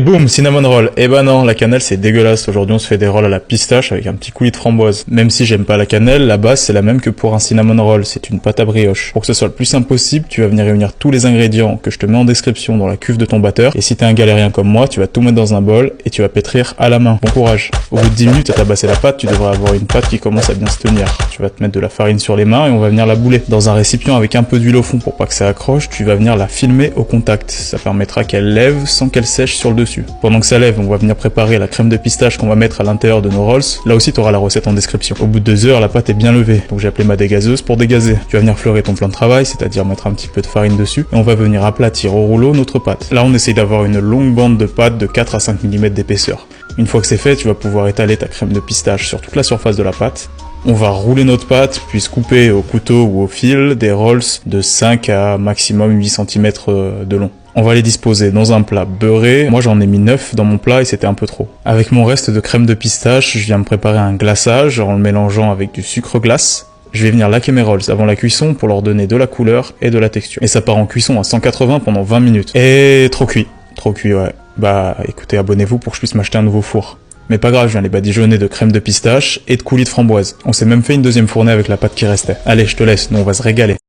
Boum, cinnamon roll. Eh ben non, la cannelle c'est dégueulasse. Aujourd'hui on se fait des rolls à la pistache avec un petit coulis de framboise. Même si j'aime pas la cannelle, la base c'est la même que pour un cinnamon roll, c'est une pâte à brioche. Pour que ce soit le plus simple possible, tu vas venir réunir tous les ingrédients que je te mets en description dans la cuve de ton batteur. Et si t'es un galérien comme moi, tu vas tout mettre dans un bol et tu vas pétrir à la main. Bon courage. Au bout de 10 minutes à tabasser la pâte, tu devrais avoir une pâte qui commence à bien se tenir. Tu vas te mettre de la farine sur les mains et on va venir la bouler. Dans un récipient avec un peu d'huile au fond pour pas que ça accroche, tu vas venir la filmer au contact. Ça permettra qu'elle lève sans qu'elle sèche sur le dessus. Pendant que ça lève, on va venir préparer la crème de pistache qu'on va mettre à l'intérieur de nos rolls. Là aussi, tu auras la recette en description. Au bout de 2 heures, la pâte est bien levée. Donc j'ai appelé ma dégazeuse pour dégazer. Tu vas venir fleurer ton plan de travail, c'est-à-dire mettre un petit peu de farine dessus. Et on va venir aplatir au rouleau notre pâte. Là, on essaye d'avoir une longue bande de pâte de 4 à 5 mm d'épaisseur. Une fois que c'est fait, tu vas pouvoir étaler ta crème de pistache sur toute la surface de la pâte. On va rouler notre pâte, puis se couper au couteau ou au fil des rolls de 5 à maximum 8 cm de long. On va les disposer dans un plat beurré. Moi j'en ai mis 9 dans mon plat et c'était un peu trop. Avec mon reste de crème de pistache, je viens me préparer un glaçage en le mélangeant avec du sucre glace. Je vais venir laquer mes rolls avant la cuisson pour leur donner de la couleur et de la texture. Et ça part en cuisson à 180 pendant 20 minutes. Et trop cuit ouais. Bah écoutez, abonnez-vous pour que je puisse m'acheter un nouveau four. Mais pas grave, je viens les badigeonner de crème de pistache et de coulis de framboise. On s'est même fait une deuxième fournée avec la pâte qui restait. Allez, je te laisse, nous on va se régaler.